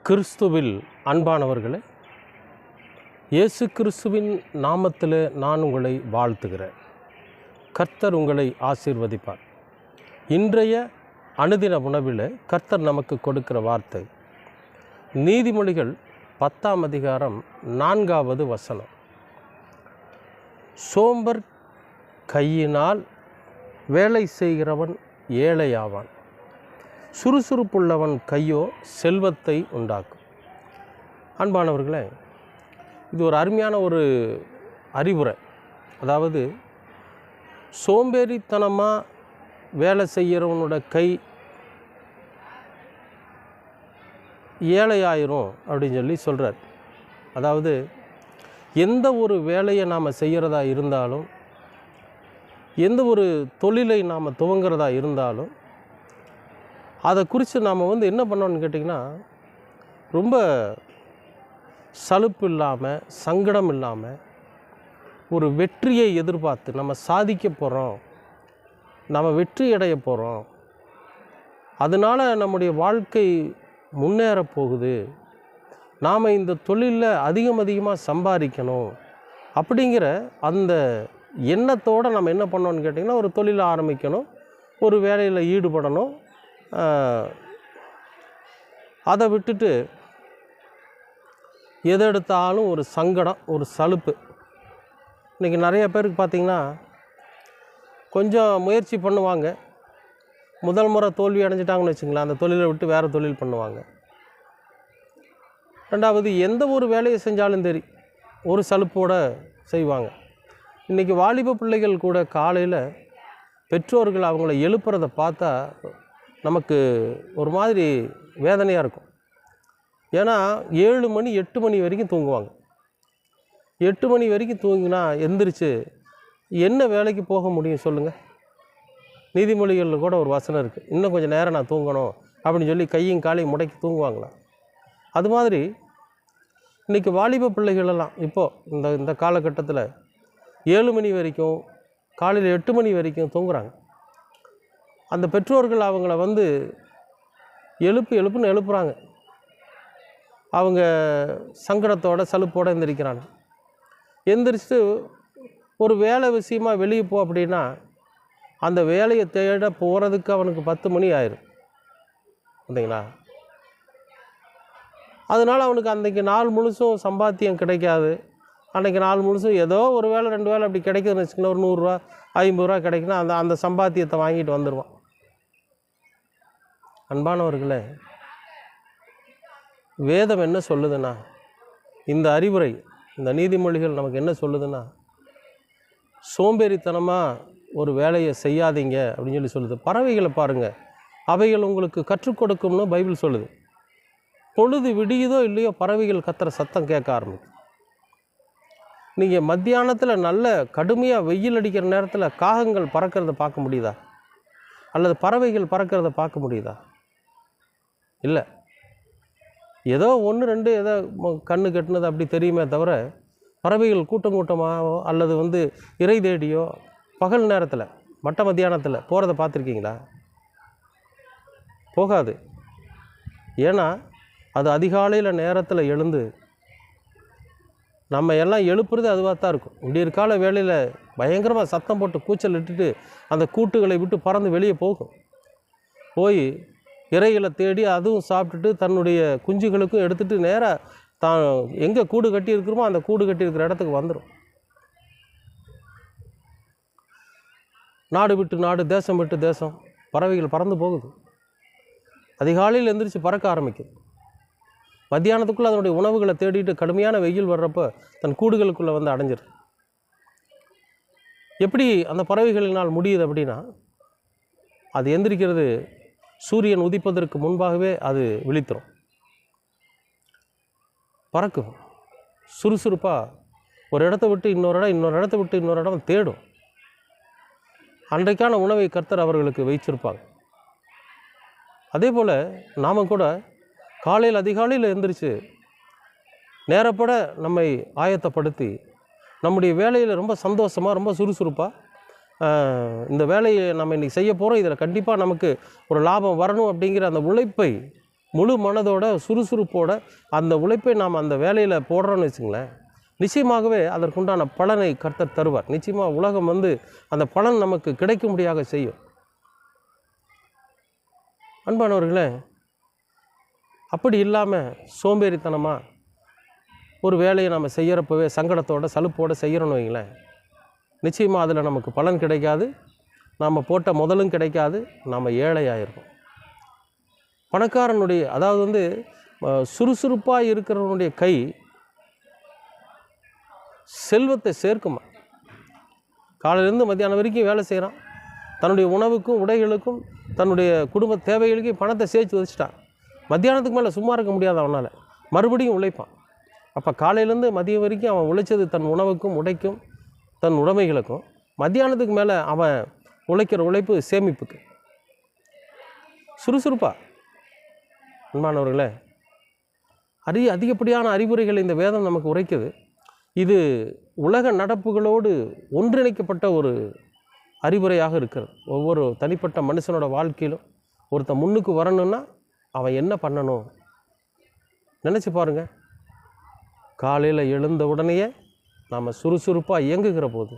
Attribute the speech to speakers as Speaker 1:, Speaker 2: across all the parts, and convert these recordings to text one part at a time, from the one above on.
Speaker 1: கிறிஸ்துவில் அன்பானவர்களே, இயேசு கிறிஸ்துவின் நாமத்தில் நான் உங்களை வாழ்த்துகிறேன். கர்த்தர் உங்களை ஆசீர்வதிப்பார். இன்றைய அனுதின உணவில் கர்த்தர் நமக்கு கொடுக்கிற வார்த்தை நீதிமொழிகள் 10ஆம் அதிகாரம் 4வது வசனம். சோம்பர் கையினால் வேலை செய்கிறவன் ஏழையாவான், சுறுசுறுப்புள்ளவன் கையோ செல்வத்தை உண்டாக்கும். அன்பானவர்களே, இது ஒரு அருமையான ஒரு அறிவுரை. அதாவது சோம்பேறித்தனமாக வேலை செய்கிறவனோட கை ஏழையாயிரும் அப்படின்னு சொல்லி சொல்கிறார். அதாவது எந்த ஒரு வேலையை நாம் செய்கிறதா இருந்தாலும், எந்த ஒரு தொழிலை நாம் துவங்கிறதா இருந்தாலும், அதை குறித்து நாம் என்ன பண்ணோன்னு கேட்டிங்கன்னா, ரொம்ப சலுப்பு இல்லாமல், சங்கடம் இல்லாமல், ஒரு வெற்றியை எதிர்பார்த்து நம்ம சாதிக்க போகிறோம், நம்ம வெற்றி அடைய போகிறோம், அதனால் நம்முடைய வாழ்க்கை முன்னேற போகுது, நாம் இந்த தொழிலில் அதிகமாக சம்பாதிக்கணும் அப்படிங்கிற அந்த எண்ணத்தோடு நம்ம என்ன பண்ணோன்னு கேட்டிங்கன்னா, ஒரு தொழிலை ஆரம்பிக்கணும், ஒரு வேலையில் ஈடுபடணும். அதை விட்டுட்டு எதை எடுத்தாலும் ஒரு சங்கடம், ஒரு சலுப்பு. இன்றைக்கி நிறைய பேருக்கு பார்த்திங்கன்னா, கொஞ்சம் முயற்சி பண்ணுவாங்க, முதல் முறை தோல்வி அடைஞ்சிட்டாங்கன்னு வச்சுங்களேன், அந்த தொழிலை விட்டு வேறு தொழில் பண்ணுவாங்க. ரெண்டாவது, எந்த ஒரு வேலையை செஞ்சாலும் சரி ஒரு சலுப்போடு செய்வாங்க. இன்றைக்கி வாலிப பிள்ளைகள் கூட காலையில் பெற்றோர்கள் அவங்கள எழுப்புறதை பார்த்தா நமக்கு ஒரு மாதிரி வேதனையாக இருக்கும். ஏன்னா 7 மணி 8 மணி வரைக்கும் தூங்குவாங்க. 8 மணி வரைக்கும் தூங்கினா எந்திரிச்சு என்ன வேலைக்கு போக முடியும் சொல்லுங்கள்? நீதிமொழிகளில் கூட ஒரு வசனம் இருக்குது, இன்னும் கொஞ்சம் நேரம் நான் தூங்கணும் அப்படின்னு சொல்லி கையும் காலையும் முடக்கி தூங்குவாங்களா? அது மாதிரி இன்றைக்கி வாலிப பிள்ளைகளெல்லாம் இப்போது இந்த காலகட்டத்தில் 7 மணி வரைக்கும், காலையில் 8 மணி வரைக்கும் தூங்குறாங்க. அந்த பெற்றோர்கள் அவங்கள எழுப்புன்னு எழுப்புறாங்க. அவங்க சங்கடத்தோட சலுப்போடு எந்திரிக்கிறாங்க. எந்திரிச்சு ஒரு வேலை விஷயமாக வெளியே போ அப்படின்னா, அந்த வேலையை தேட போகிறதுக்கு அவனுக்கு 10 மணி ஆயிரும் இல்லைங்களா? அதனால் அவனுக்கு அன்றைக்கி நாள் முழுசும் சம்பாத்தியம் கிடைக்காது. அன்றைக்கி நாள் முழுசும் ஏதோ ஒரு வேலை 2 வேலை அப்படி கிடைக்குதுன்னு வச்சுக்கோங்களேன், ஒரு 100 ரூபா 50 ரூபா கிடைக்குன்னா அந்த சம்பாத்தியத்தை வாங்கிட்டு வந்துடுவான். அன்பானவர்களே, வேதம் என்ன சொல்லுதுன்னா, இந்த அறிவுரை, இந்த நீதிமொழிகள் நமக்கு என்ன சொல்லுதுன்னா, சோம்பேறித்தனமாக ஒரு வேலையை செய்யாதீங்க அப்படின்னு சொல்லி சொல்லுது. பறவைகளை பாருங்கள், அவைகள் உங்களுக்கு கற்றுக் கொடுக்கும்னு பைபிள் சொல்லுது. பொழுது விடியுதோ இல்லையோ பறவைகள் கத்துற சத்தம் கேட்க ஆரம்பிக்கும். நீங்கள் மத்தியானத்தில் நல்ல கடுமையாக வெயில் அடிக்கிற நேரத்தில் காகங்கள் பறக்கிறத பார்க்க முடியுதா? அல்லது பறவைகள் பறக்கிறத பார்க்க முடியுதா? இல்லை. ஏதோ 1 2 ஏதோ கண்ணு கட்டினது அப்படி தெரியுமே தவிர, பறவைகள் கூட்டம் கூட்டமாகவோ அல்லது இறை தேடியோ பகல் நேரத்தில் மட்ட மத்தியானத்தில் போகிறத பார்த்துருக்கீங்களா? போகாது. ஏன்னா அது அதிகாலையில் நேரத்தில் எழுந்து நம்ம எல்லாம் எழுப்புறது அதுவாக தான் இருக்கும். விடியற்கால வேளையில் பயங்கரமாக சத்தம் போட்டு கூச்சல் இட்டுட்டு அந்த கூட்டுகளை விட்டு பறந்து வெளியே போய் இறைகளை தேடி அதுவும் சாப்பிட்டுட்டு தன்னுடைய குஞ்சுகளுக்கும் எடுத்துகிட்டு நேராக தான் எங்கே கூடு கட்டியிருக்கிறோமோ அந்த கூடு கட்டியிருக்கிற இடத்துக்கு வந்துடும். நாடு விட்டு நாடு, தேசம் விட்டு தேசம் பறவைகள் பறந்து போகுது. அதிகாலையில் எந்திரிச்சு பறக்க ஆரம்பிக்குது. மத்தியானத்துக்குள்ளே அதனுடைய உணவுகளை தேடிட்டு கடுமையான வெயில் வர்றப்போ தன் கூடுகளுக்குள்ளே அடைஞ்சிருது. எப்படி அந்த பறவைகளினால் முடியுது அப்படின்னா, அது எந்திரிக்கிறது சூரியன் உதிப்பதற்கு முன்பாகவே அது விழித்திரும், பறக்கும், சுறுசுறுப்பாக ஒரு இடத்த விட்டு இன்னொரு இடத்த விட்டு இன்னொரு இடம் தேடும். அன்றைக்கான உணவை கர்த்தர் அவர்களுக்கு வைச்சிருப்பாங்க. அதே போல் நாம் கூட காலையில் அதிகாலையில் எழுந்திரிச்சு நேரப்பட நம்மை ஆயத்தப்படுத்தி நம்முடைய வேலையில் ரொம்ப சந்தோஷமாக, ரொம்ப சுறுசுறுப்பாக இந்த வேலையை நம்ம இன்றைக்கி செய்ய போகிறோம், இதில் கண்டிப்பாக நமக்கு ஒரு லாபம் வரணும் அப்படிங்கிற அந்த உழைப்பை முழு மனதோட சுறுசுறுப்போட அந்த உழைப்பை நாம் அந்த வேலையில் போடுறோன்னு வச்சுங்களேன், நிச்சயமாகவே அதற்குண்டான பலனை கர்த்தர் தருவார். நிச்சயமாக உலகம் அந்த பலன் நமக்கு கிடைக்கும்படியாக செய்யும். அன்பானவர்களே, அப்படி இல்லாமல் சோம்பேறித்தனமாக ஒரு வேலையை நம்ம செய்கிறப்பவே சங்கடத்தோட சலுப்போடு செய்கிறோன்னு வைங்களேன், நிச்சயமாக அதில் நமக்கு பலன் கிடைக்காது, நாம் போட்ட முதலும் கிடைக்காது, நாம் ஏழையாயிருக்கோம். பணக்காரனுடைய அதாவது சுறுசுறுப்பாக இருக்கிறவனுடைய கை செல்வத்தை சேர்க்குமா. காலையிலேருந்து மத்தியானம் வரைக்கும் வேலை செய்கிறான், தன்னுடைய உணவுக்கும் உடைகளுக்கும் தன்னுடைய குடும்ப தேவைகளுக்கும் பணத்தை சேர்த்து வச்சுட்டான். மத்தியானத்துக்கு மேலே சும்மா இருக்க முடியாது அவனால், மறுபடியும் உழைப்பான். அப்போ காலையிலேருந்து மதியம் வரைக்கும் அவன் உழைச்சது தன் உணவுக்கும் உடைக்கும் தன் உடைமைகளுக்கும். மத்தியானத்துக்கு மேலே அவன் உழைக்கிற உழைப்பு சேமிப்புக்கு. சுறுசுறுப்பாக அன்பானவர்களே, அதிகப்படியான அறிவுரைகள் இந்த வேதம் நமக்கு உரைக்குது. இது உலக நடப்புகளோடு ஒன்றிணைக்கப்பட்ட ஒரு அறிவுரையாக இருக்கிறது. ஒவ்வொரு தனிப்பட்ட மனுஷனோட வாழ்க்கையிலும் ஒருத்தன் முன்னுக்கு வரணும்னா அவன் என்ன பண்ணணும் நினச்சி பாருங்கள். காலையில் எழுந்த உடனேயே நாம் சுறுசுறுப்பாக இயங்குகிற போது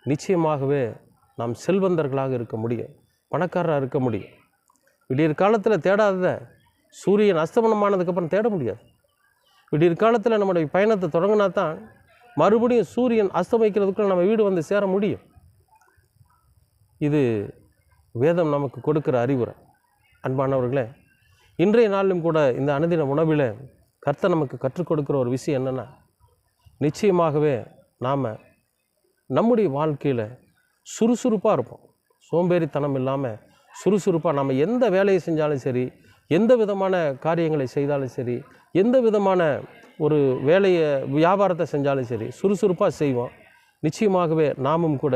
Speaker 1: நிச்சயமாகவே நாம் செல்வந்தர்களாக இருக்க முடியும், பணக்காரராக இருக்க முடியும். விடியற் காலத்தில் தேடாத சூரியன் அஸ்தமனமானதுக்கப்புறம் தேட முடியாது. விடியற் காலத்தில் நம்முடைய பயணத்தை தொடங்கினா தான் மறுபடியும் சூரியன் அஸ்தமிக்கிறதுக்குள்ள நம்ம வீடு வந்து சேர முடியும். இது வேதம் நமக்கு கொடுக்குற அறிவுரை. அன்பானவர்களே, இன்றைய நாளிலும் கூட இந்த அனுதின உணவில் கர்த்தர் நமக்கு கற்றுக் கொடுக்குற ஒரு விஷயம் என்னென்னா, நிச்சயமாகவே நாம் நம்முடைய வாழ்க்கையில் சுறுசுறுப்பாக இருப்போம். சோம்பேறித்தனம் இல்லாமல் சுறுசுறுப்பாக நம்ம எந்த வேலையை செஞ்சாலும் சரி, எந்த விதமான காரியங்களை செய்தாலும் சரி, எந்த விதமான ஒரு வேலையை வியாபாரத்தை செஞ்சாலும் சரி சுறுசுறுப்பாக செய்வோம். நிச்சயமாகவே நாமும் கூட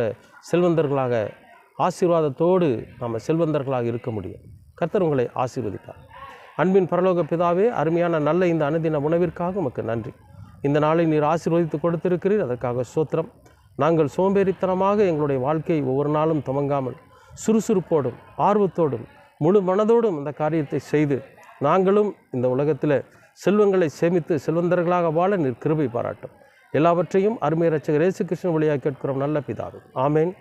Speaker 1: செல்வந்தர்களாக ஆசீர்வாதத்தோடு நாம் செல்வந்தர்களாக இருக்க முடியும். கர்த்தர் உங்களை ஆசீர்வதிப்பார். அன்பின் பரலோக பிதாவே, அருமையான நல்ல இந்த அனுதின உணவிற்காக உமக்கு நன்றி. இந்த நாளை நீர் ஆசீர்வதித்து கொடுத்திருக்கிறீர், அதற்காக ஸ்தோத்திரம். நாங்கள் சோம்பேறித்தனமாக எங்களுடைய வாழ்க்கையை ஒவ்வொரு நாளும் துவங்காமல் சுறுசுறுப்போடும் ஆர்வத்தோடும் முழு மனதோடும் இந்த காரியத்தை செய்து நாங்களும் இந்த உலகத்தில் செல்வங்களை சேமித்து செல்வந்தர்களாக வாழ நீர் கிருபை பாராட்டும். எல்லாவற்றையும் அருமை இரட்சகர் இயேசு கிறிஸ்துவின் வழியாக கேட்கிறோம் நல்ல பிதாவே. ஆமேன்.